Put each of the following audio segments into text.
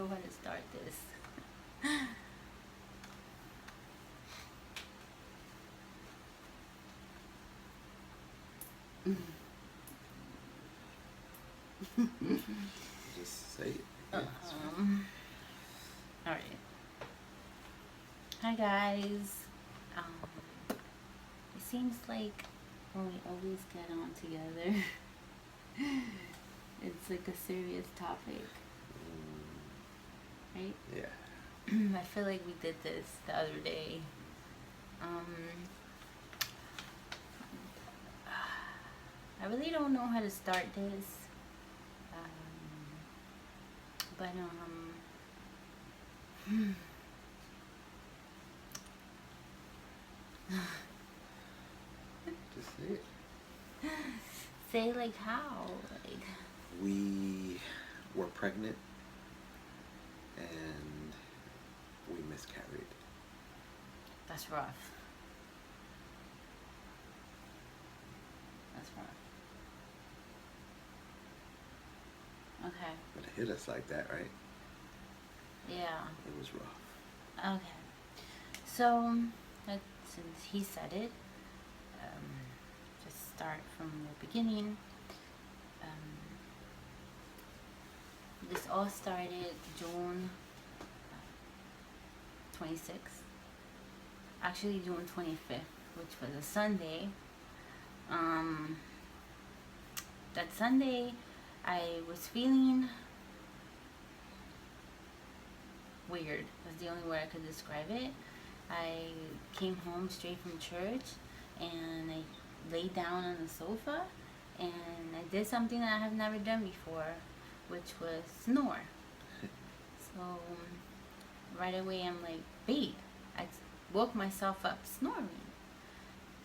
know how to start this. Just say it. Yeah, all right. Hi guys. It seems like when we always get on together, it's like a serious topic, right? Yeah. I feel like we did this the other day. I really don't know how to start this, but Just say it. say like how, like We were pregnant and we miscarried. that's rough. That's rough. Okay. But it hit us like that, right? Yeah. It was rough. Okay. So, since he said it, just start from the beginning. This all started June 26th. Actually, June 25th, which was a Sunday. That Sunday, I was feeling weird. That's the only way I could describe it. I came home straight from church and I laid down on the sofa and I did something that I have never done before, which was snore. So right away I'm like, babe, I woke myself up snoring.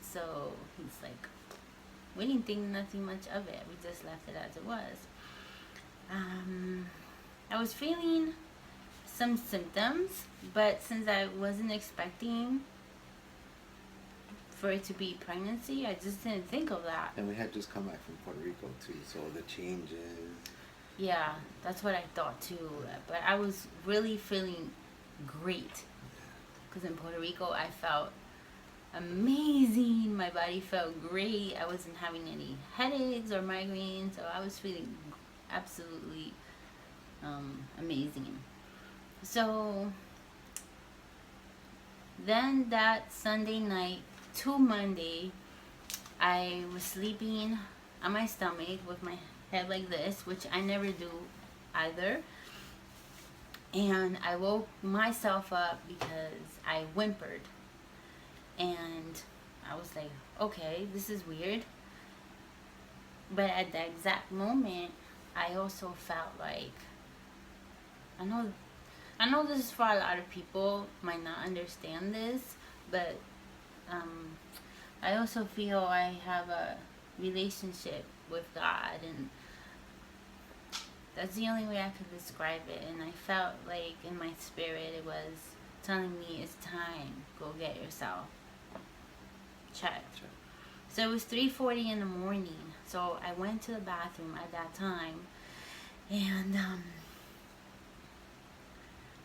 So he's like, we didn't think nothing much of it. We just left it as it was. I was feeling some symptoms, but since I wasn't expecting for it to be pregnancy, I just didn't think of that. And we had just come back from Puerto Rico too, so the changes. Yeah, that's what I thought too. But I was really feeling great because in Puerto Rico I felt amazing. My body felt great. I wasn't having any headaches or migraines, so I was feeling absolutely amazing. So then that Sunday night to Monday, I was sleeping on my stomach with my head like this, which I never do either. And I woke myself up because I whimpered. And I was like, okay, this is weird. But at the exact moment, I also felt like, I know this is for a lot of people, might not understand this, but I also feel I have a relationship with God, and that's the only way I could describe it. And I felt like in my spirit it was telling me it's time, go get yourself checked. So it was 3:40 in the morning, so I went to the bathroom at that time, and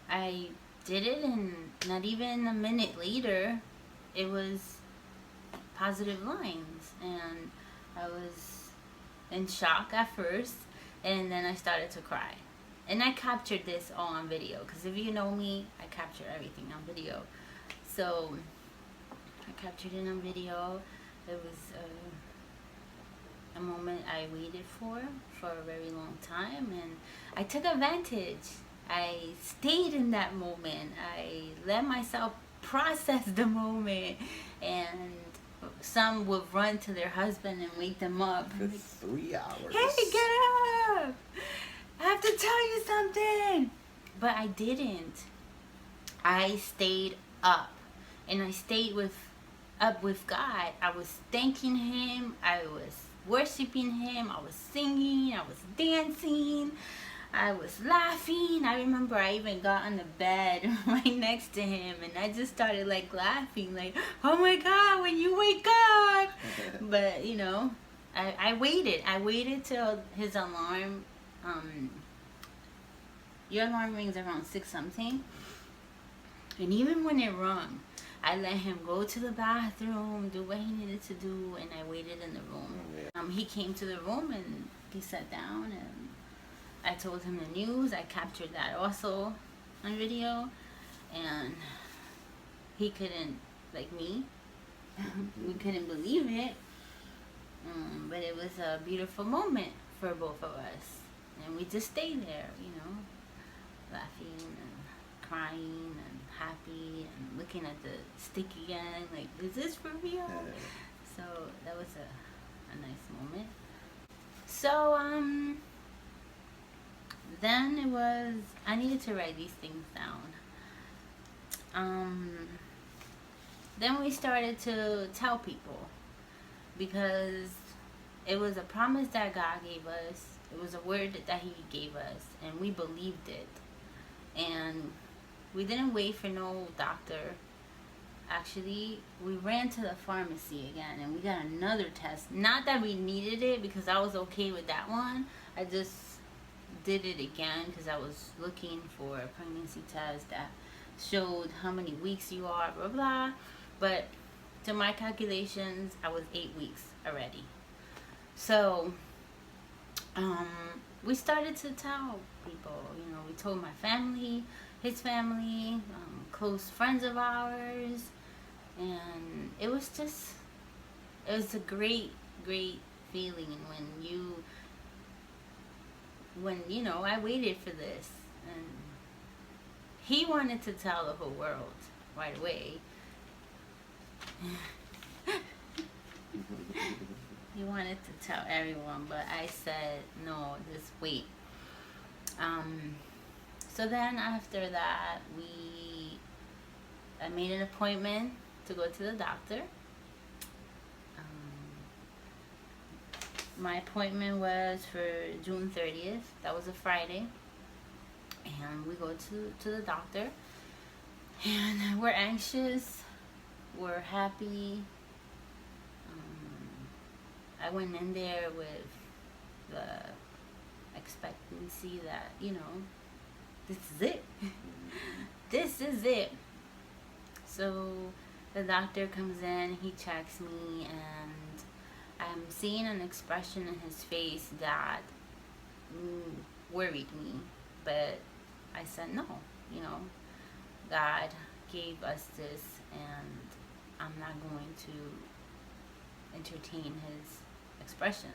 I did it, and not even a minute later, it was positive lines, and I was in shock at first, and then I started to cry. And I captured this all on video, because if you know me, I capture everything on video. So I captured it on video. It was a moment I waited for a very long time, and I took advantage. I stayed in that moment. I let myself process the moment, and some would run to their husband and wake them up. For 3 hours. Hey, get up! I have to tell you something. But I didn't. I stayed up, and I stayed up with God. I was thanking Him. I was worshiping Him. I was singing. I was dancing. I was laughing. I remember I even got on the bed right next to him, and I just started like laughing, like, oh my God, when you wake up. But you know, I waited till his alarm your alarm rings around 6 something. And even when it rung, I let him go to the bathroom, do what he needed to do, and I waited in the room. He came to the room and he sat down, and I told him the news. I captured that also on video, and he couldn't, like me, we couldn't believe it. But it was a beautiful moment for both of us, and we just stayed there, you know, laughing and crying and happy and looking at the stick again, like, is this for real? So that was a nice moment. So then it was, I needed to write these things down. Then we started to tell people, because it was a promise that God gave us. It was a word that he gave us, and we believed it. And we didn't wait for no doctor. Actually, we ran to the pharmacy again, and we got another test. Not that we needed it, because I was okay with that one. I just did it again because I was looking for a pregnancy test that showed how many weeks you are, blah blah. But to my calculations, I was 8 weeks already. So we started to tell people, you know, we told my family, his family, close friends of ours, and it was a great feeling when you know, I waited for this, and he wanted to tell the whole world right away. He wanted to tell everyone, but I said no, just wait. So then after that, I made an appointment to go to the doctor. My appointment was for June 30th. That was a Friday. And we go to the doctor. And we're anxious. We're happy. I went in there with the expectancy that, you know, this is it. This is it. So the doctor comes in, he checks me, and I'm seeing an expression in his face that worried me. But I said no, you know, God gave us this, and I'm not going to entertain his expression.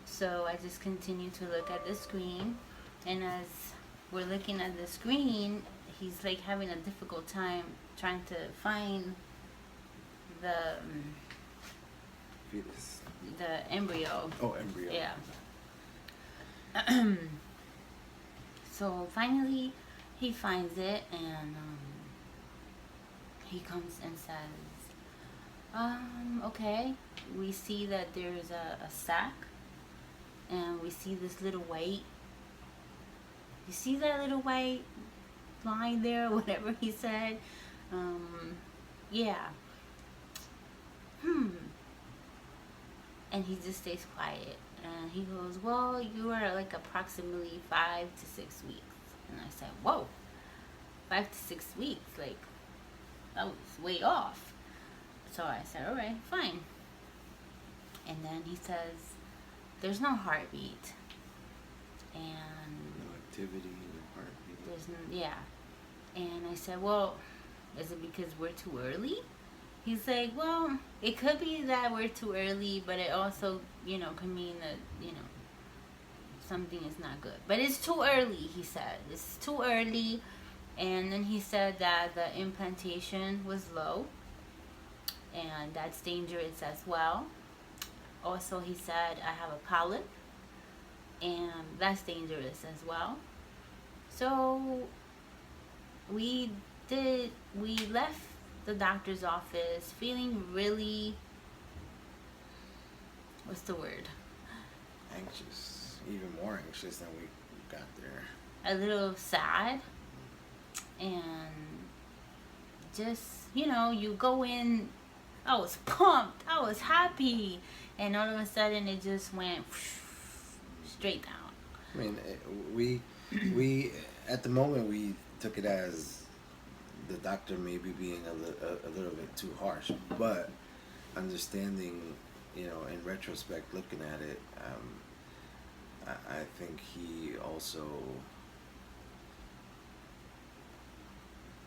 So I just continue to look at the screen, and as we're looking at the screen, he's like having a difficult time trying to find the fetus. The embryo. Oh, embryo. Yeah. So finally he finds it, and he comes and says, okay, we see that there's a sack, and we see this little white, you see that little white line there, whatever he said. Yeah. And he just stays quiet, and he goes, well, you are like approximately 5 to 6 weeks. And I said, whoa, 5 to 6 weeks, like, that was way off. So I said, all right, fine. And then he says, there's no heartbeat, and no activity, no heartbeat. There's no, yeah. And I said, well, is it because we're too early? He's like, well, it could be that we're too early, but it also, you know, could mean that, you know, something is not good. But it's too early, he said. It's too early. And then he said that the implantation was low, and that's dangerous as well. Also, he said I have a polyp, and that's dangerous as well. So we left the doctor's office feeling really, what's the word? Anxious. Even more anxious than we got there. A little sad. And just, you know, you go in, I was pumped, I was happy, and all of a sudden it just went straight down. I mean, we at the moment we took it as the doctor maybe being a little bit too harsh, but understanding, you know, in retrospect, looking at it, I think he also,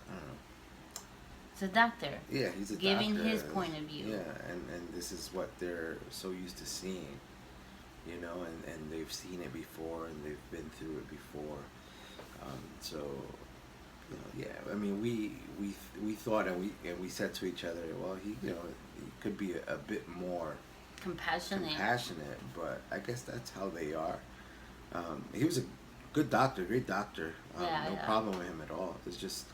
I don't know. It's a doctor. Yeah, he's a giving doctor. his point of view. Yeah, and this is what they're so used to seeing, you know, and they've seen it before and they've been through it before. So, you know, yeah. I mean, we thought and we said to each other, well, he could be a bit more compassionate, but I guess that's how they are. He was a good doctor, great doctor. No problem with him at all. It's just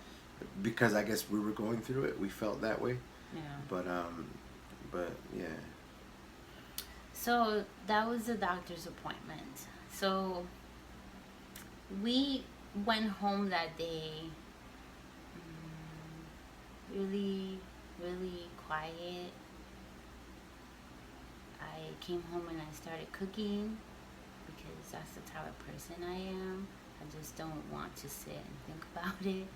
because I guess we were going through it, we felt that way. Yeah. But yeah. So that was the doctor's appointment. So we went home that day, really, really quiet. I came home and I started cooking because that's the type of person I am. I just don't want to sit and think about it.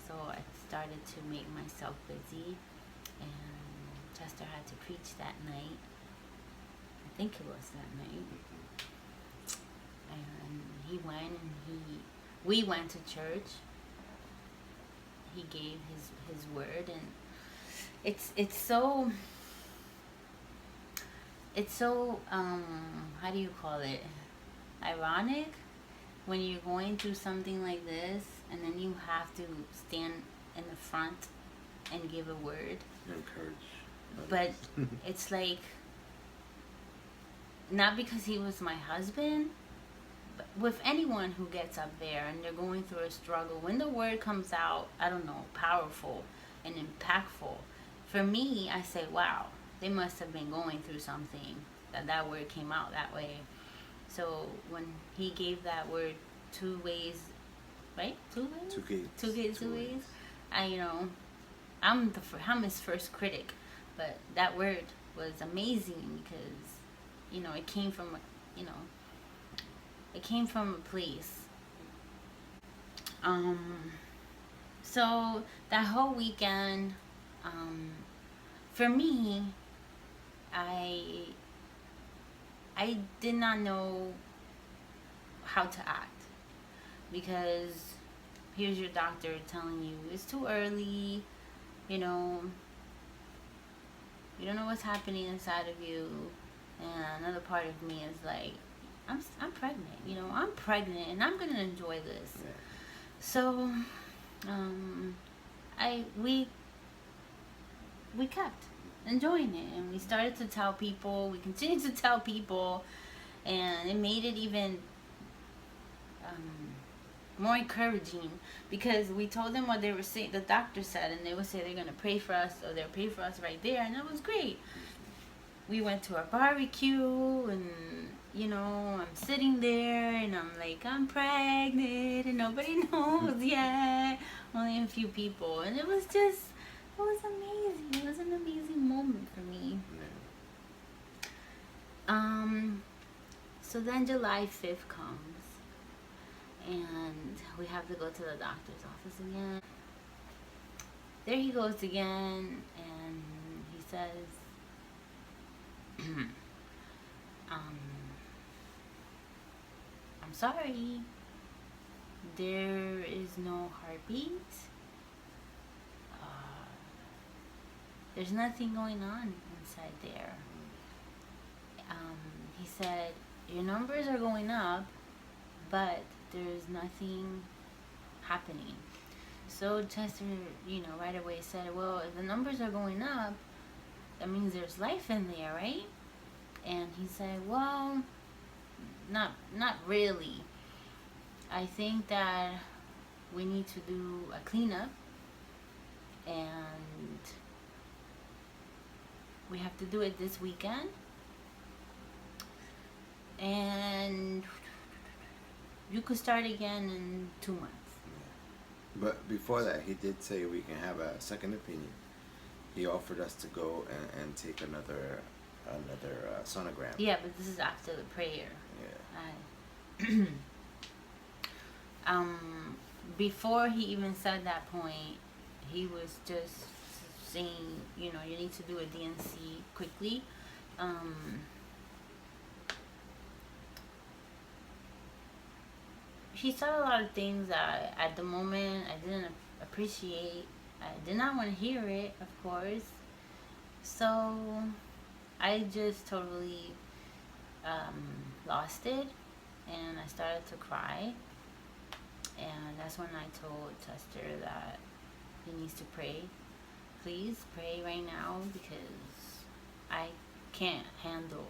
So I started to make myself busy, and Chester had to preach that night. I think it was that night. And he went and we went to church. He gave his word, and it's so how do you call it, ironic when you're going through something like this and then you have to stand in the front and give a word. Encourage. But it's like, not because he was my husband, but with anyone who gets up there and they're going through a struggle, when the word comes out, I don't know, powerful and impactful, for me, I say, wow, they must have been going through something that word came out that way. So when he gave that word 2 ways, right? 2 ways? 2 ways. I'm his first critic, but that word was amazing because, it came from, it came from a place. So that whole weekend, for me, I did not know how to act, because here's your doctor telling you it's too early, you don't know what's happening inside of you, and another part of me is like, I'm pregnant, I'm pregnant and I'm gonna enjoy this. Yeah. So we kept enjoying it, and we started to tell people, we continued to tell people, and it made it even more encouraging, because we told them what they were saying, the doctor said, and they would say they're going to pray for us, or they'll pray for us right there, and that was great. We went to our barbecue, and I'm sitting there and I'm like, I'm pregnant, and nobody knows yet, only a few people, and it was amazing. It was an amazing moment for me. So then July 5th comes, and we have to go to the doctor's office again. There he goes again, and he says, I'm sorry, there is no heartbeat. There's nothing going on inside there. He said, your numbers are going up, but there's nothing happening. So Chester, right away said, well, if the numbers are going up, that means there's life in there, right? And he said, well, not really. I think that we need to do a cleanup, and we have to do it this weekend, and you could start again in 2 months. But before that, he did say we can have a second opinion. He offered us to go and take another sonogram. Yeah, but this is after the prayer. Yeah. before he even said that point, he was just saying, you know, you need to do a DNC quickly. He said a lot of things that at the moment I didn't appreciate. I did not want to hear it, of course. So I just totally lost it, and I started to cry. And that's when I told Chester that he needs to pray. Please pray right now, because I can't handle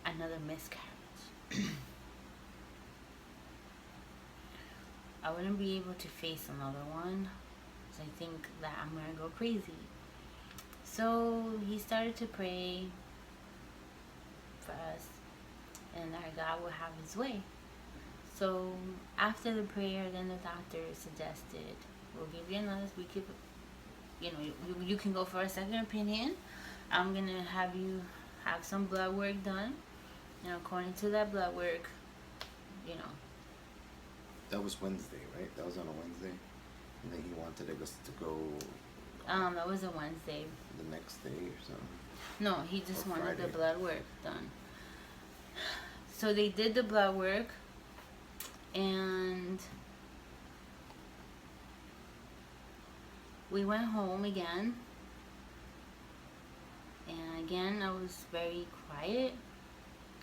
another miscarriage. I wouldn't be able to face another one, so I think that I'm gonna go crazy. So he started to pray for us, and that God will have his way. So after the prayer, then the doctor suggested, we'll give you another, we could, you know, you can go for a second opinion. I'm gonna have you have some blood work done, and according to that blood work, you know. That was Wednesday, right? That was on a Wednesday, and then he wanted us to go. That was a Wednesday. The next day or something. No, he just Or wanted Friday. the blood work done. So they did the blood work, and we went home again. And again, I was very quiet.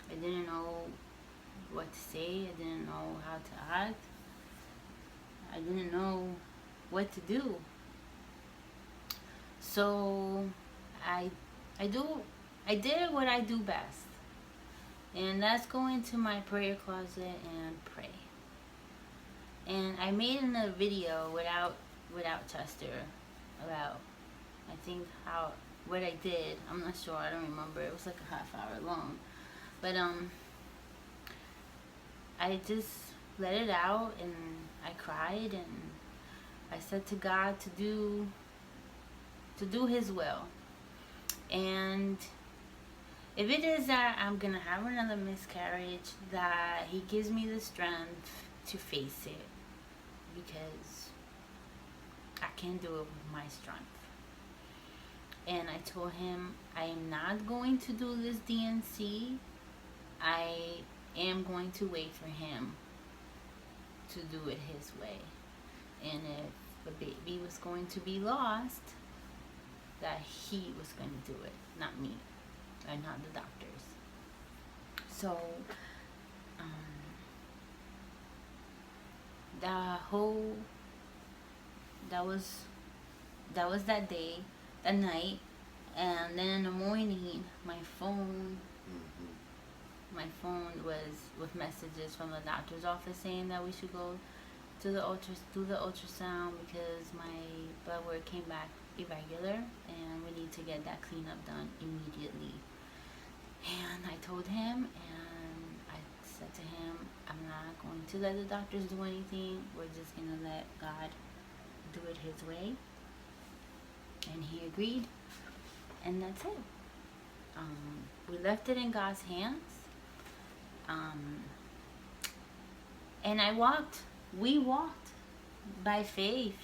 I didn't know what to say. I didn't know how to act. I didn't know what to do. So I did what I do best. And that's go into my prayer closet and pray. And I made a video without Chester about, I think, what I did. I'm not sure, I don't remember. It was like a half hour long. But I just let it out, and I cried, and I said to God to do his will. And if it is that I'm gonna have another miscarriage, that he gives me the strength to face it, because I can't do it with my strength. And I told him, I am not going to do this DNC. I am going to wait for him to do it his way. And if the baby was going to be lost, that he was going to do it, not me, or not the doctors. So that was that day, that night. And then in the morning, my phone was with messages from the doctor's office saying that we should go to do the ultrasound, because my blood work came back irregular, and we need to get that cleanup done immediately. And I told him, and I said to him, I'm not going to let the doctors do anything. We're just going to let God do it his way. And he agreed. And that's it. We left it in God's hands. And we walked by faith,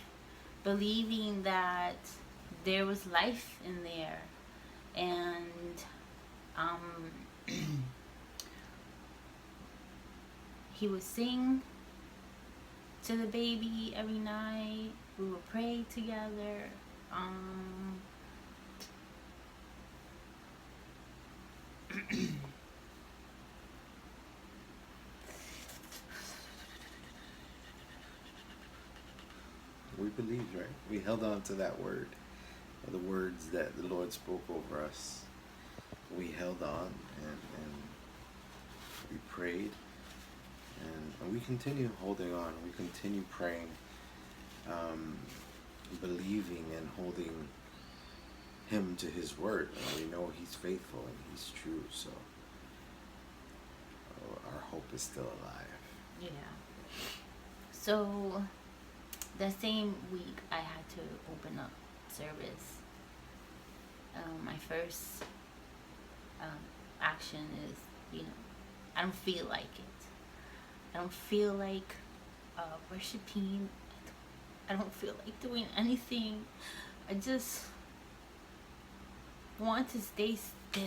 believing that there was life in there. And he would sing to the baby every night. We would pray together. We believed, right? We held on to that word, the words that the Lord spoke over us. We held on, and we prayed, and we continue holding on. We continue praying, believing and holding him to his word. And we know he's faithful and he's true, so our hope is still alive. Yeah. So the same week, I had to open up service. My first action is, I don't feel like it. I don't feel like worshiping. I don't feel like doing anything. I just want to stay still.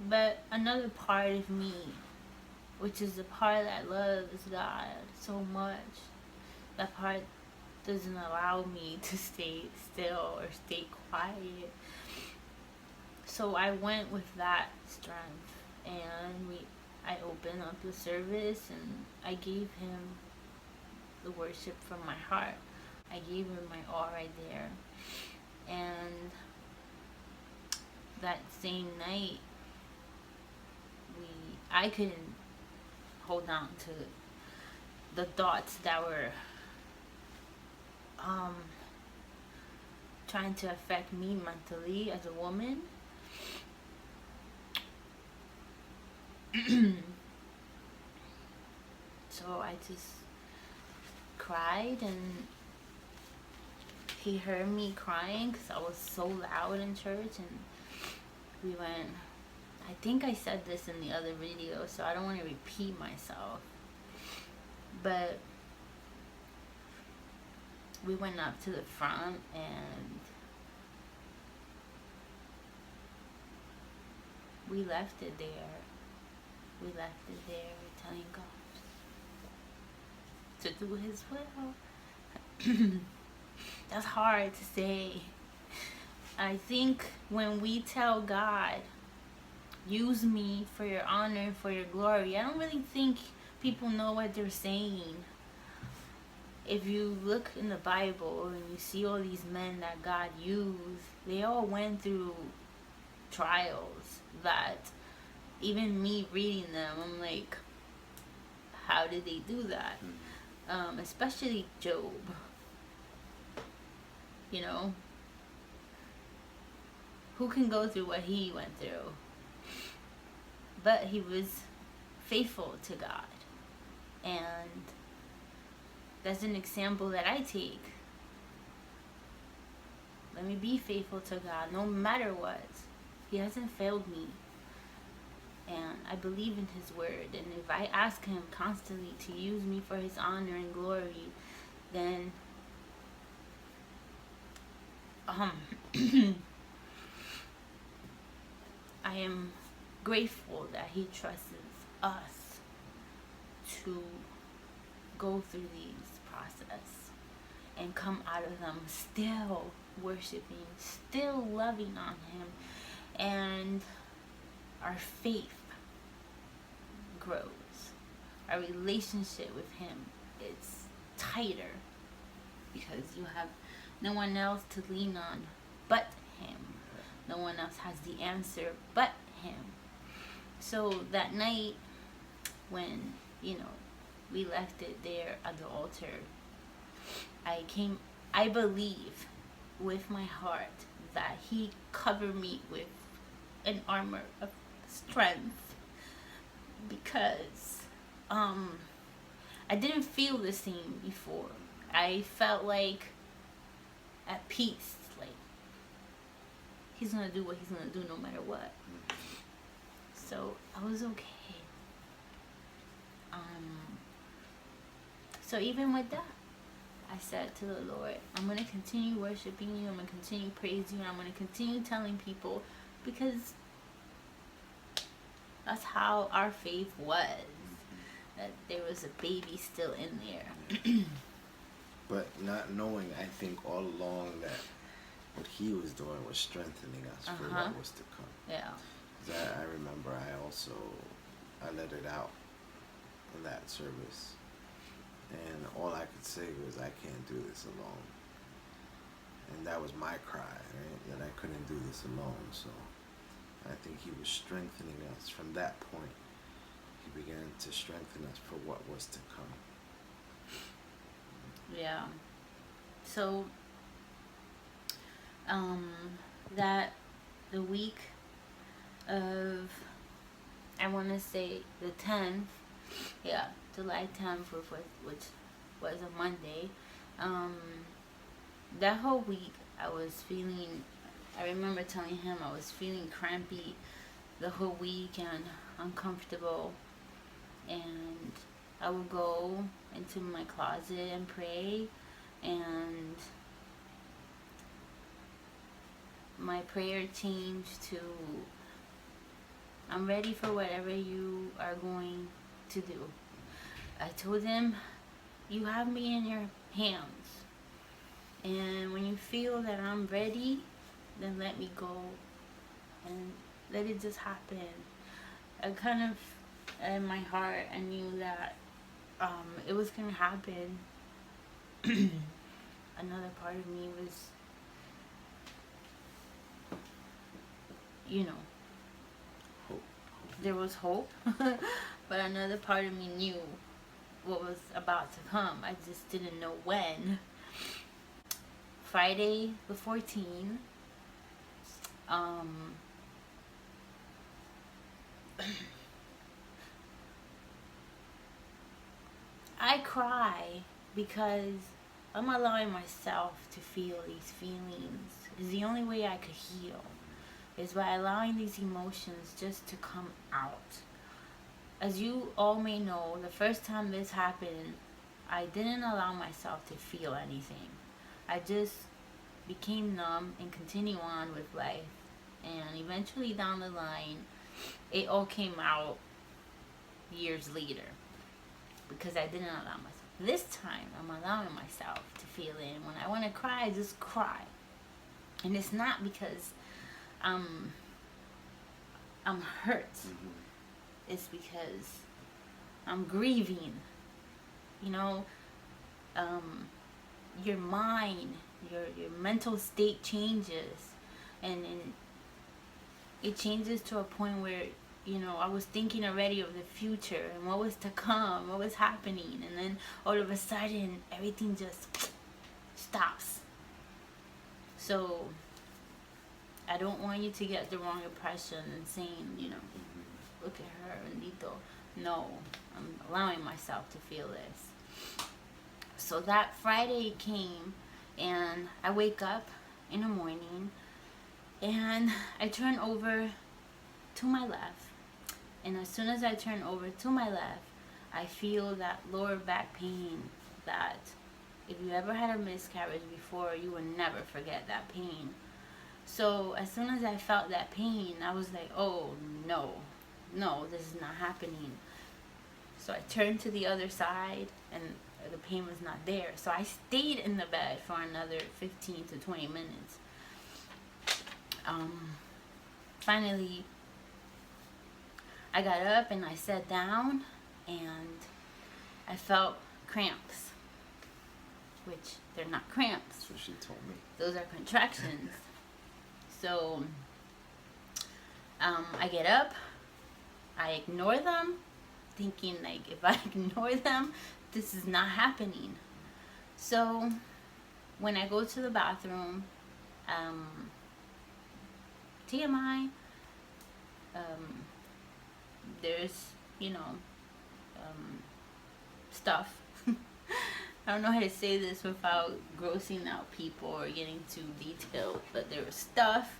But another part of me, which is the part that loves God so much, that part doesn't allow me to stay still or stay quiet. So I went with that strength, and I opened up the service and I gave him the worship from my heart. I gave him my all right there. And that same night, I couldn't hold on to the thoughts that were trying to affect me mentally as a woman. So I just cried, and he heard me crying because I was so loud in church. And we went, I think I said this in the other video, so I don't want to repeat myself, but we went up to the front and we left it there. We left it there, telling God to do his will. That's hard to say. I think when we tell God, use me for your honor, for your glory, I don't really think people know what they're saying. If you look in the Bible and you see all these men that God used, they all went through trials that even me reading them, I'm like, how did they do that? Especially Job. You know, who can go through what he went through? But he was faithful to God. And that's an example that I take. Let me be faithful to God no matter what. He hasn't failed me. And I believe in his word. And if I ask him constantly to use me for his honor and glory, then I am grateful that he trusts us to go through these process and come out of them still worshiping, still loving on him, and our faith grows. Our relationship with him is tighter because you have no one else to lean on but him. No one else has the answer but him. So that night when, we left it there at the altar, I believe with my heart that he covered me with an armor of strength, because I didn't feel the same before. I felt like at peace, like he's gonna do what he's gonna do no matter what. So I was okay. So even with that, I said to the Lord, I'm gonna continue worshiping you, I'm gonna continue praising you, I'm gonna continue telling people, because that's how our faith was. That there was a baby still in there. But not knowing, I think all along that what he was doing was strengthening us for what was to come. Yeah. 'Cause I remember I let it out in that service. And all I could say was, I can't do this alone. And that was my cry, right? That I couldn't do this alone. So I think he was strengthening us. From that point, he began to strengthen us for what was to come. Yeah. So, that the week of, I want to say the 10th, yeah, July 10th, which was a Monday, that whole week I remember telling him I was feeling crampy the whole week and uncomfortable, and I would go into my closet and pray, and my prayer changed to, I'm ready for whatever you are going to do. I told him, you have me in your hands. And when you feel that I'm ready, then let me go and let it just happen. I kind of, in my heart, I knew that it was going to happen. Another part of me was, you know, Hope. there was hope. But another part of me knew what was about to come. I just didn't know when. Friday the 14th, I cry because I'm allowing myself to feel these feelings. It's the only way I could heal, is by allowing these emotions just to come out. As you all may know, the first time this happened, I didn't allow myself to feel anything. I just became numb and continued on with life. And eventually down the line, it all came out years later because I didn't allow myself. This time, I'm allowing myself to feel it. And when I want to cry, I just cry. And it's not because I'm hurt. It's because I'm grieving. You know, your mind, your mental state changes, and it changes to a point where, you know, I was thinking already of the future and what was to come, what was happening, and then all of a sudden everything just stops. So I don't want you to get the wrong impression and saying, you know, look at her, bendito. No, I'm allowing myself to feel this. So that Friday came, and I wake up in the morning, and I turn over to my left. And as soon as I turn over to my left, I feel that lower back pain that if you ever had a miscarriage before, you will never forget that pain. So as soon as I felt that pain, I was like, oh no, this is not happening. So I turned to the other side, and the pain was not there. So I stayed in the bed for another 15 to 20 minutes. Finally, I got up and I sat down, and I felt cramps, which they're not cramps. That's what she told me. Those are contractions. So I get up, I ignore them, thinking like if I ignore them, this is not happening. So when I go to the bathroom, TMI, there's, you know, stuff. I don't know how to say this without grossing out people or getting too detailed, but there was stuff,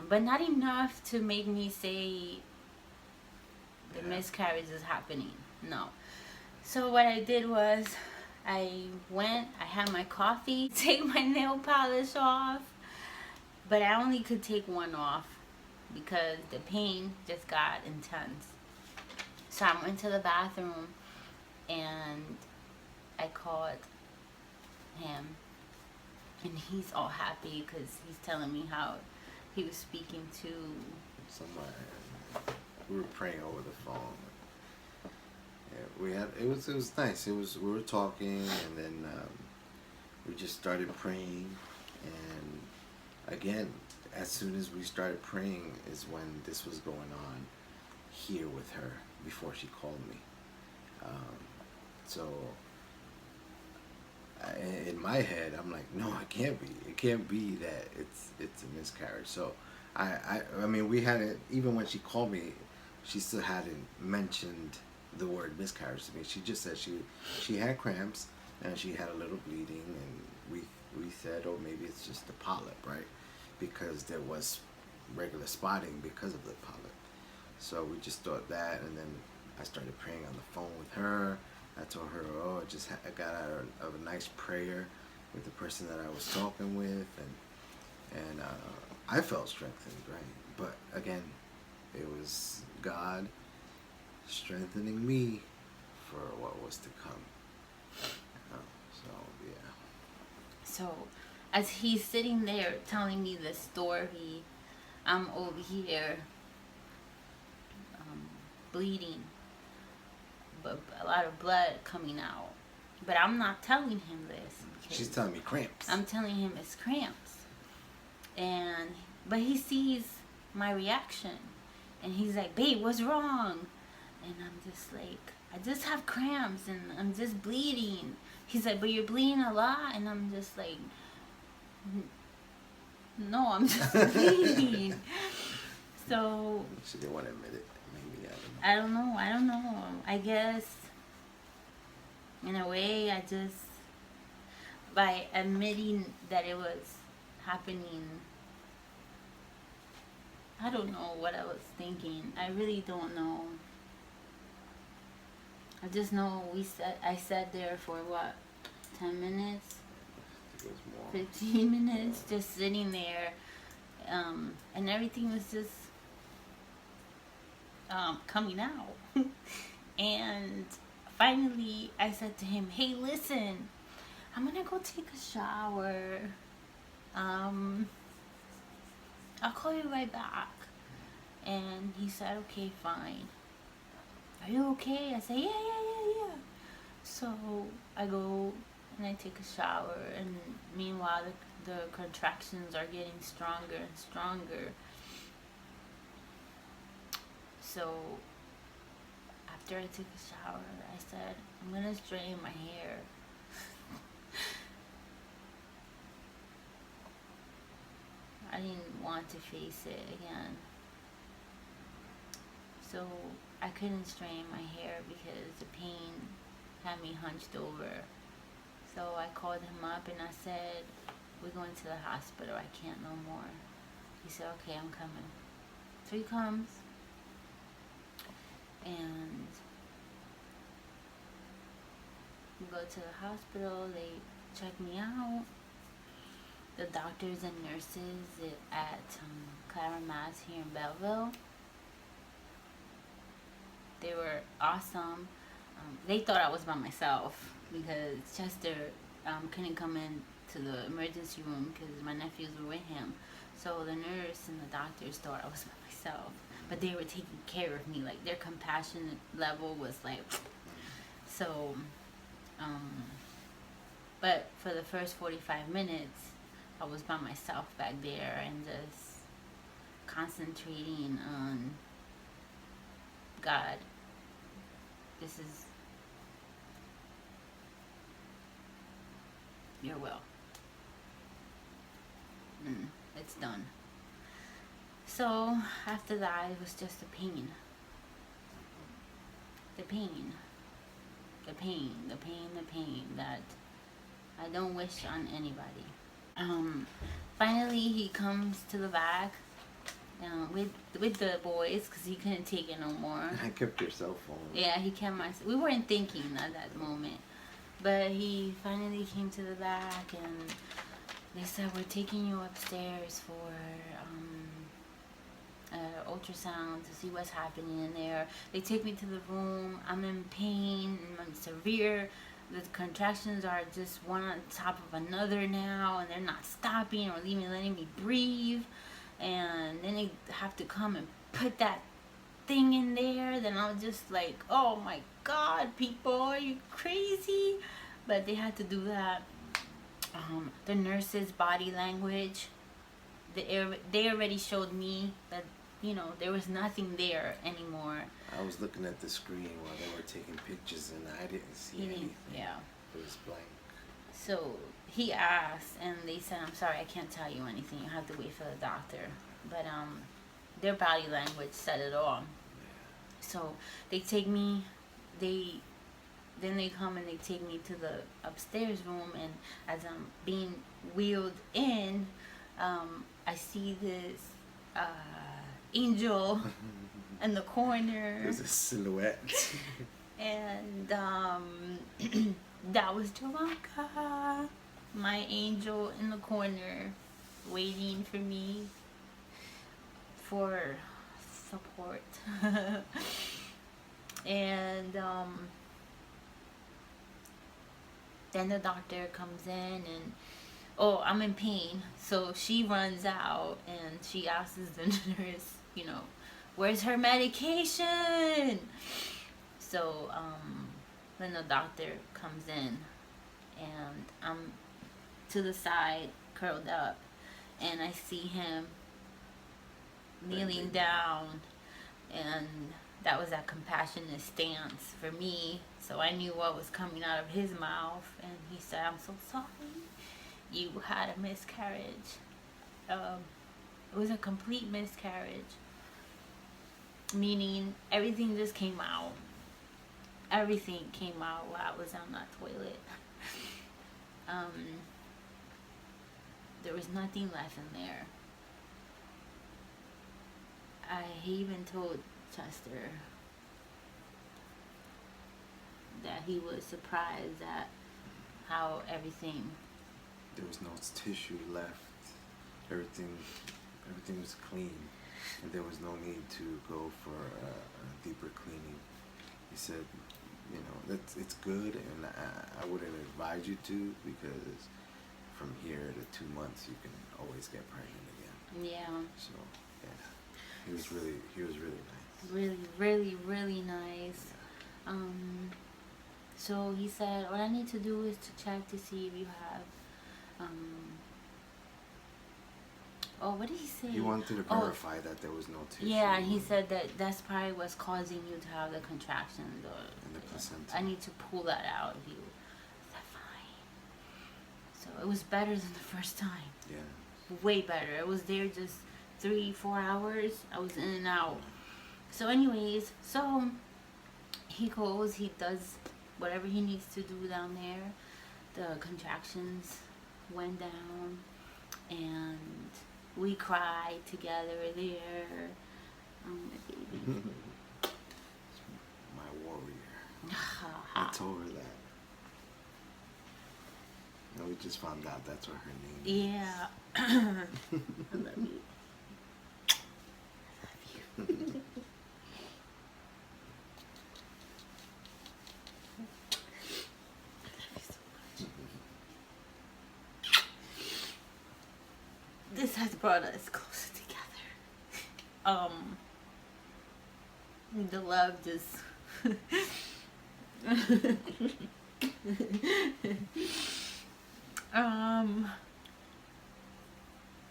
but not enough to make me say the miscarriage is happening. No. So what I did was I had my coffee, take my nail polish off, but I only could take one off because the pain just got intense. So I went to the bathroom and I called him, and he's all happy because he's telling me how he was speaking to Somewhere we were praying over the phone. Yeah, it was nice. We were talking, and then we just started praying, and again, as soon as we started praying is when this was going on here with her before she called me. So in my head, I'm like, no, it can't be. It can't be that it's a miscarriage. So I mean, we hadn't, even when she called me, she still hadn't mentioned the word miscarriage to me. She just said she had cramps and she had a little bleeding, and we said, oh, maybe it's just a polyp, right? Because there was regular spotting because of the polyp. So we just thought that, and then I started praying on the phone with her. I told her, oh, I got out of a nice prayer with the person that I was talking with, and I felt strengthened, right? But again, it was God strengthening me for what was to come. So yeah. So, as he's sitting there telling me the story, I'm over here bleeding, but a lot of blood coming out. But I'm not telling him this. She's telling me cramps. I'm telling him it's cramps. But he sees my reaction. And he's like, babe, what's wrong? And I'm just like, I just have cramps and I'm just bleeding. He's like, but you're bleeding a lot? And I'm just like, no, I'm just bleeding. So She didn't want to admit it. Maybe, I don't know. I guess, in a way, by admitting that it was happening, I don't know what I was thinking. I really don't know. I just know I sat there for what, 10 minutes? I think it was more. 15 minutes, just sitting there, and everything was just coming out. And finally, I said to him, hey, listen, I'm gonna go take a shower. I'll call you right back. And he said, okay, fine. Are you okay? I said, yeah. So I go and I take a shower, and meanwhile the contractions are getting stronger and stronger. So after I took a shower, I said, I'm gonna straighten my hair. I didn't want to face it again. So I couldn't straighten my hair because the pain had me hunched over. So I called him up and I said, we're going to the hospital. I can't no more. He said, okay, I'm coming. So he comes. And we go to the hospital. They check me out. The doctors and nurses at Clara Mass here in Belleville, they were awesome. They thought I was by myself because Chester couldn't come in to the emergency room because my nephews were with him. So the nurse and the doctors thought I was by myself, but they were taking care of me. Like, their compassion level was like, so. But for the first 45 minutes, I was by myself back there and just concentrating on God. This is your will. It's done. So after that, it was just the pain. The pain that I don't wish on anybody. Finally, he comes to the back with the boys because he couldn't take it no more. I kept your cell phone. Yeah, he kept my. We weren't thinking at that moment, but he finally came to the back and they said, we're taking you upstairs for ultrasound to see what's happening in there. They take me to the room. I'm in pain. I'm severe. The contractions are just one on top of another now, and they're not stopping or even letting me breathe. And then they have to come and put that thing in there. Then I was just like, oh my God, people, are you crazy? But they had to do that. The nurse's body language, they already showed me that, there was nothing there anymore. I was looking at the screen while they were taking pictures and I didn't see anything. Yeah. It was blank. So he asked and they said, I'm sorry, I can't tell you anything. You have to wait for the doctor. But their body language said it all. Yeah. So they take me, then they come and they take me to the upstairs room, and as I'm being wheeled in, I see this angel in the corner. There's a silhouette. And that was Jawanka, my angel in the corner, waiting for me for support. And then the doctor comes in and, oh, I'm in pain. So she runs out and she asks the nurse, you know, where's her medication? So then the doctor comes in and I'm to the side, curled up, and I see him kneeling down, and that was a compassionate stance for me. So I knew what was coming out of his mouth, and he said, I'm so sorry. You had a miscarriage. It was a complete miscarriage, meaning everything just came out. Everything came out while I was on that toilet. There was nothing left in there. He even told Chester that he was surprised at how everything. There was no tissue left. Everything was clean, and there was no need to go for a deeper cleaning. He said, you know, it's good, and I wouldn't advise you to, because from here to 2 months you can always get pregnant again. Yeah. So yeah, he was really nice. Really nice. Yeah. So he said, what I need to do is to check to see if you have, what did he say? He wanted to verify that there was no tissue. Yeah, he said that that's probably what's causing you to have the contractions, or and the placenta. I need to pull that out of you. Is that fine? So it was better than the first time. Yeah. Way better. It was there just 3-4 hours. I was in and out. So anyways, so he goes, he does whatever he needs to do down there. The contractions went down, and we cried together there. My baby. My warrior. I told her that. And we just found out that's what her name is. Yeah. I love you. I love you. This has brought us closer together. The love just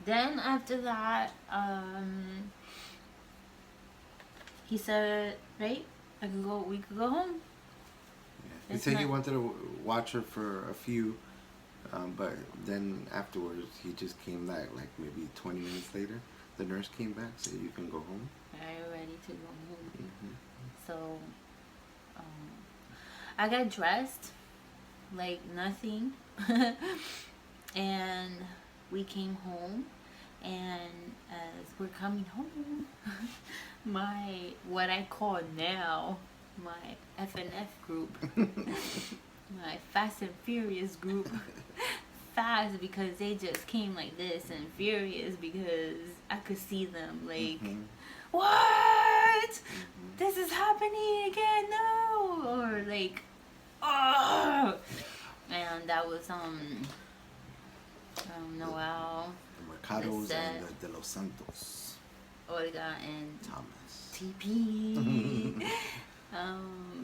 then after that, he said, right, we could go home. Yeah. He said he wanted to watch her for a few, but then afterwards he just came back, like maybe 20 minutes later. The nurse came back, said you can go home. I'm ready to go home. Mm-hmm. So I got dressed like nothing and we came home, and as we're coming home, my, what I call now, my FNF group, my Fast and Furious group, fast because they just came like this, and furious because I could see them like, what? This is happening again, no, or like, oh, and that was Noel, The Mercados and the De Los Santos, Olga, and Thomas. TP.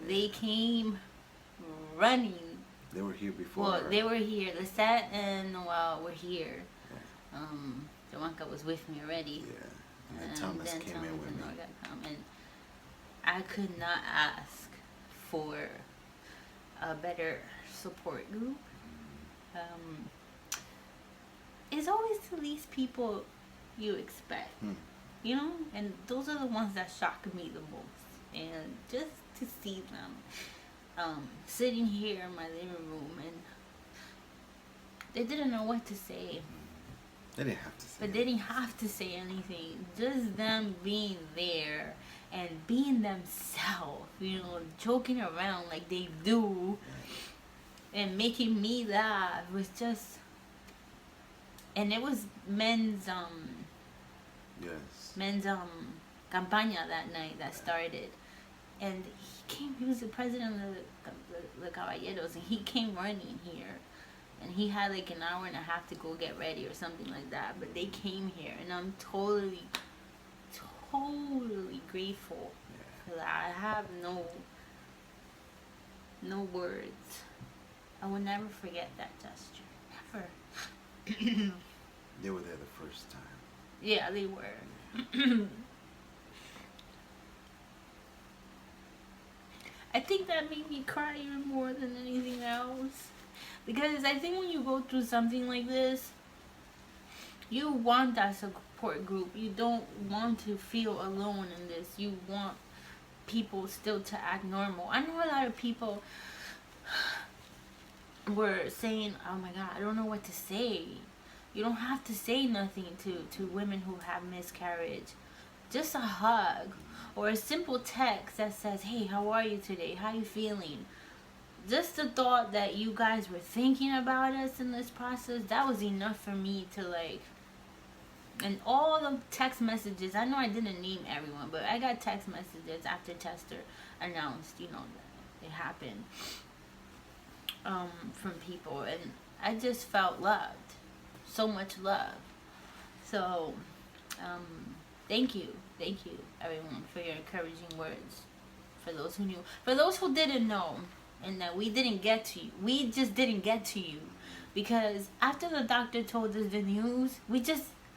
They came running. They were here before. Well, they were here. Lisette and Noel were here. Yeah. Jawanka was with me already. Yeah. And then Thomas came in with me. And I could not ask for a better support group. It's always the least people you expect, you know, and those are the ones that shock me the most. And just to see them sitting here in my living room, and they didn't know what to say. They didn't have to say But they didn't have to say anything. Just them being there and being themselves, joking around like they do, and making me laugh was just. And it was men's campaña that night that started, and he came. He was the president of the Caballeros, and he came running here. And he had like an hour and a half to go get ready or something like that. But they came here, and I'm totally grateful. Yeah. I have no words. I will never forget that gesture. Never. They were there the first time. Yeah, they were. I think that made me cry even more than anything else. Because I think when you go through something like this, you want that support group. You don't want to feel alone in this. You want people still to act normal. I know a lot of people were saying, oh my God, I don't know what to say. You don't have to say nothing to women who have miscarriage. Just a hug or a simple text that says, hey, how are you today? How you feeling? Just the thought that you guys were thinking about us in this process, that was enough for me to like. And all the text messages, I know I didn't name everyone, but I got text messages after Chester announced, that it happened, from people, and I just felt loved, so much love. So, thank you everyone for your encouraging words. For those who knew, for those who didn't know, and that we just didn't get to you, because after the doctor told us the news,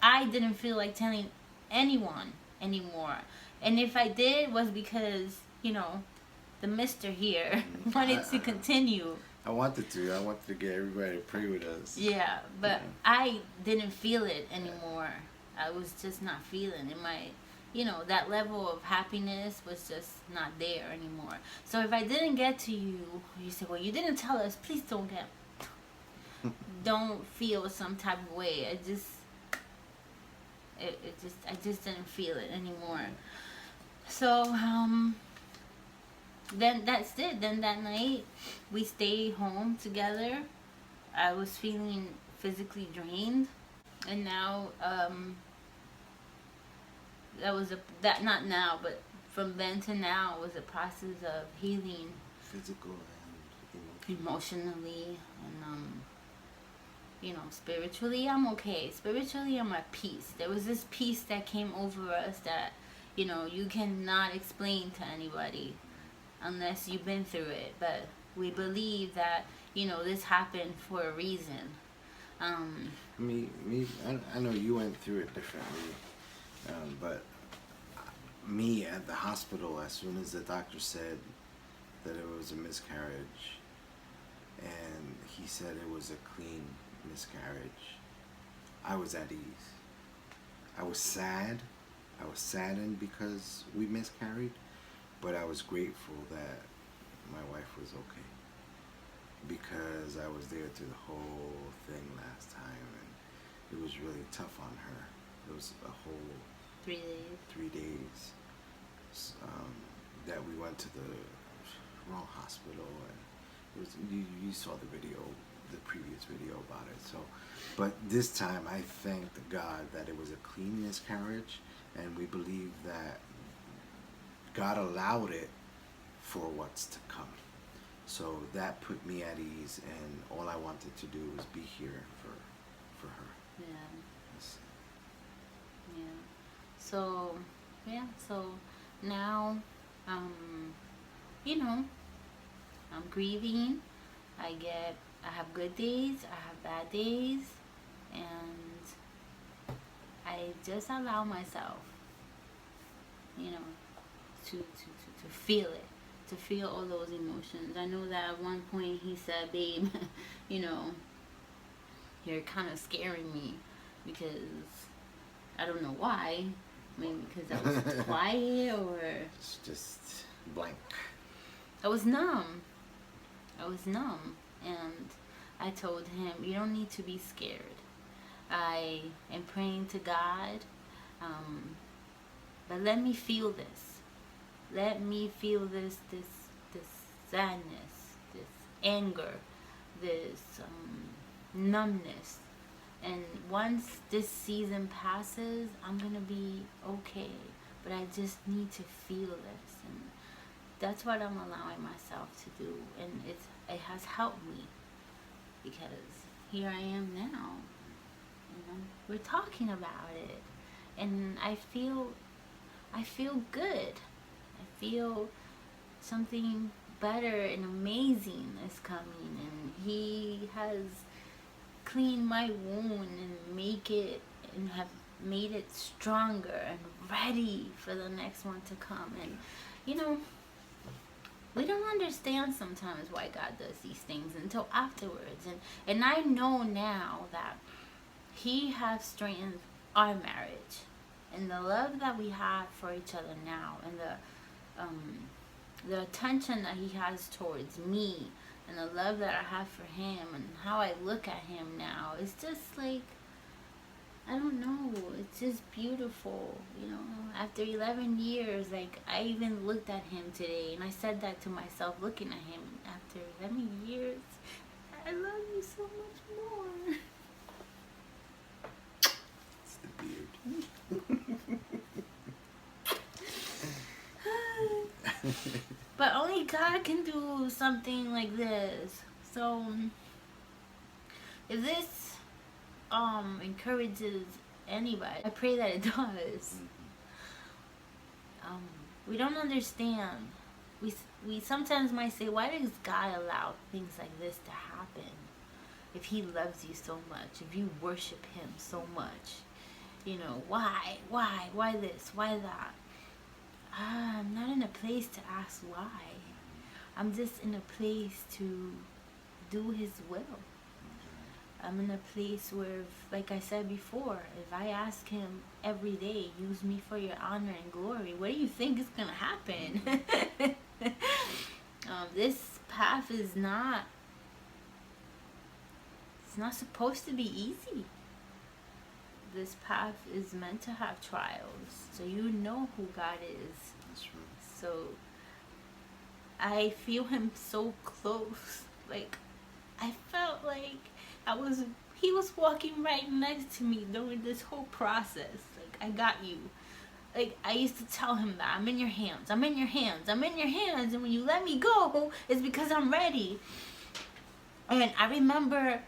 I didn't feel like telling anyone anymore. And if I did, was because, the mister here wanted to continue. I wanted to get everybody to pray with us. Yeah, but I didn't feel it anymore. I was just not feeling it. That level of happiness was just not there anymore. So if I didn't get to you, you say, well, you didn't tell us, please don't feel some type of way. I just didn't feel it anymore. So, then that's it. Then that night, we stayed home together. I was feeling physically drained. And now, not now, but from then to now was a process of healing. Physical and emotionally, and spiritually I'm okay. Spiritually I'm at peace. There was this peace that came over us that, you cannot explain to anybody unless you've been through it. But we believe that, this happened for a reason. I know you went through it differently, but me at the hospital, as soon as the doctor said that it was a miscarriage, and he said it was a clean miscarriage, I was at ease. I was sad. I was saddened because we miscarried, but I was grateful that my wife was okay, because I was there through the whole thing last time, and it was really tough on her. It was a whole 3 days. 3 days that we went to the wrong hospital, and it was, you saw the video, the previous video about it. So, but this time I thanked God that it was a clean miscarriage, and we believe that God allowed it for what's to come. So that put me at ease, and all I wanted to do was be here for her. Yeah. Yes. Yeah. So now, I'm grieving. I have good days, I have bad days, and I just allow myself, to feel it, to feel all those emotions. I know that at one point he said, babe, you're kind of scaring me, because I don't know why. Maybe because I was quiet, or It's just blank. I was numb. And I told him, you don't need to be scared. I am praying to God. Um, but let me feel this. Let me feel this sadness, this anger, this numbness. And once this season passes, I'm gonna be okay. But I just need to feel this, and that's what I'm allowing myself to do. And it has helped me because here I am now. You know, we're talking about it, and I feel good. I feel something better and amazing is coming, and he has cleaned my wound and make it and have made it stronger and ready for the next one to come. And you know, we don't understand sometimes why God does these things until afterwards. And I know now that he has strengthened our marriage, and the love that we have for each other now, and the attention that he has towards me, and the love that I have for him, and how I look at him now. It's just like, I don't know, it's just beautiful, you know. After 11 years, like, I even looked at him today, and I said that to myself, looking at him after 11 years. I love you so much more. It's the beard. But only God can do something like this. So if this encourages anybody, I pray that it does. We don't understand. We sometimes might say, why does God allow things like this to happen? If he loves you so much, if you worship him so much, you know, why this, why that? I'm not in a place to ask why. I'm just in a place to do his will. I'm in a place where, like I said before, if I ask him every day, use me for your honor and glory, what do you think is going to happen? This path is not, it's not supposed to be easy. This path is meant to have trials, so you know who God is. That's right. So I feel him so close. Like, I felt like he was walking right next to me during this whole process. Like, I got you. Like, I used to tell him that I'm in your hands, I'm in your hands, I'm in your hands, and when you let me go, it's because I'm ready. And I remember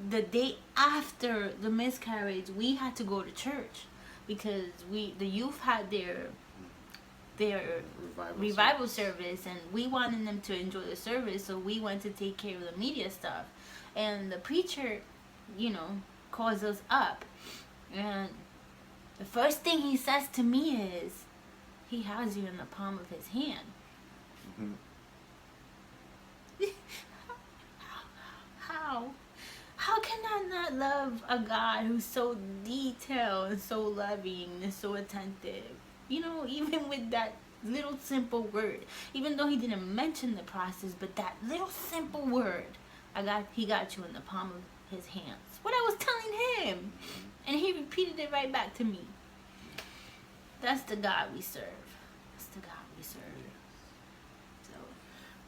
the day after the miscarriage, we had to go to church because the youth had their revival service, and we wanted them to enjoy the service, so we went to take care of the media stuff. And the preacher, you know, calls us up, and the first thing he says to me is, he has you in the palm of his hand. How can I not love a God who's so detailed and so loving and so attentive? You know, even with that little simple word, even though he didn't mention the process, but that little simple word, he got you in the palm of his hands. What I was telling him, and he repeated it right back to me. That's the God we serve. That's the God we serve. So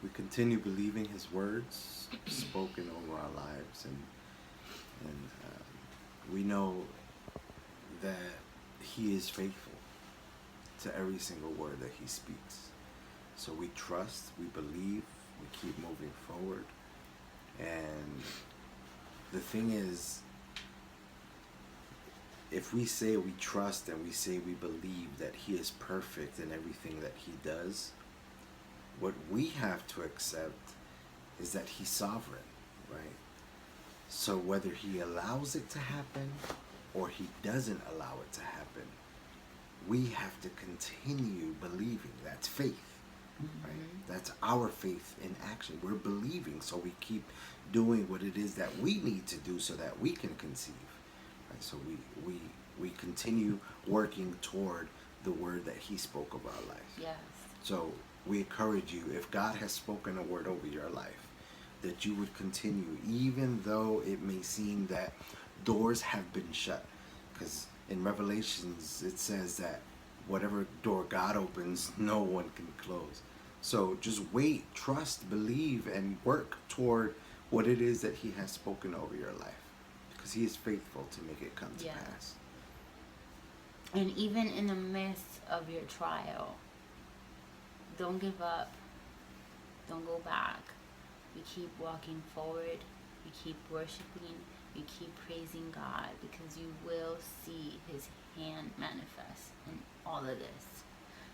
we continue believing his words spoken over our lives, and we know that he is faithful to every single word that he speaks. So we trust, we believe, we keep moving forward. And the thing is, if we say we trust and we say we believe that he is perfect in everything that he does, what we have to accept is that he's sovereign, right? So whether he allows it to happen or he doesn't allow it to happen, we have to continue believing. That's faith, right? That's our faith in action. We're believing, so we keep doing what it is that we need to do so that we can conceive, right? So we continue working toward the word that he spoke of our life. yes. So we encourage you, if God has spoken a word over your life, that you would continue, even though it may seem that doors have been shut. Because in Revelations it says that whatever door God opens, no one can close. So just wait, trust, believe, and work toward what it is that He has spoken over your life, because He is faithful to make it come to pass. And even in the midst of your trial, don't give up. Don't go back. We keep walking forward. We keep worshiping. We keep praising God, because you will see His hand manifest in all of this.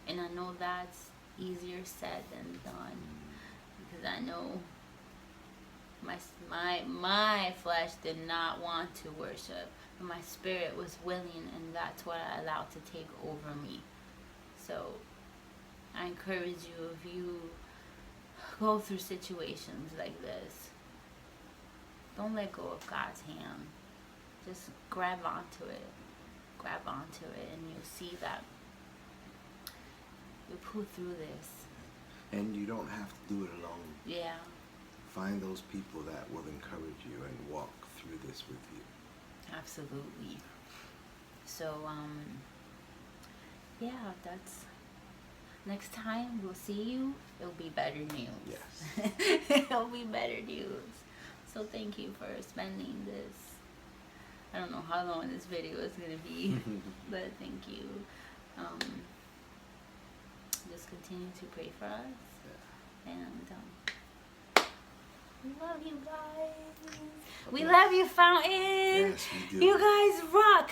And I know that's easier said than done, because I know my flesh did not want to worship, but my spirit was willing, and that's what I allowed to take over me. So I encourage you, if you go through situations like this, don't let go of God's hand. Just grab onto it. Grab onto it, and you'll see that you'll pull through this. And you don't have to do it alone. Yeah. Find those people that will encourage you and walk through this with you. Absolutely. So, yeah, that's... Next time we'll see you, it'll be better news. Yes. It'll be better news. So thank you for spending this. I don't know how long this video is going to be, but thank you. Just continue to pray for us. Yeah. And we love you guys. We love you, Fountain. Yes, we do. You guys rock.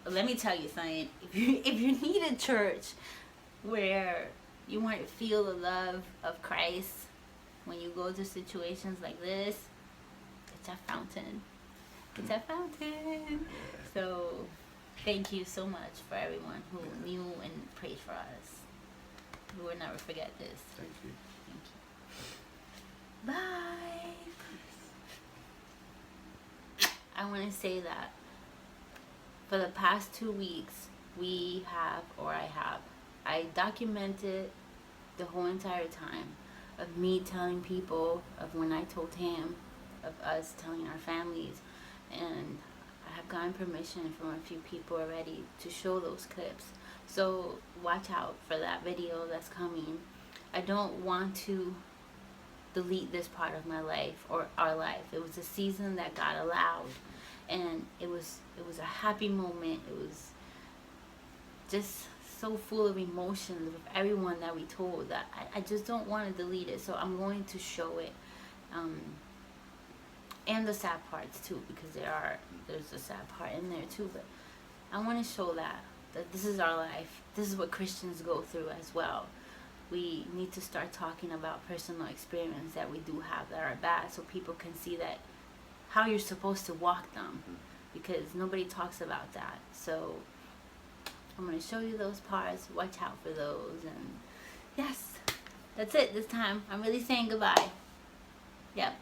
Let me tell you something. If you need a church where you want to feel the love of Christ when you go to situations like this, it's at Fountain. It's at Fountain. So thank you so much for everyone who knew and prayed for us. We will never forget this. Thank you. Thank you. Bye. I want to say that for the past 2 weeks, I documented the whole entire time of me telling people, of when I told him, of us telling our families, and I have gotten permission from a few people already to show those clips. So watch out for that video that's coming. I don't want to delete this part of my life or our life. It was a season that God allowed, and it was a happy moment. It was just so full of emotions with everyone that we told, that I just don't want to delete it. So I'm going to show it, and the sad parts too, because there's a sad part in there too. But I want to show that this is our life. This is what Christians go through as well. We need to start talking about personal experiences that we do have that are bad, so people can see that how you're supposed to walk them, because nobody talks about that. So I'm going to show you those parts. Watch out for those. And yes, that's it this time. I'm really saying goodbye. Yep.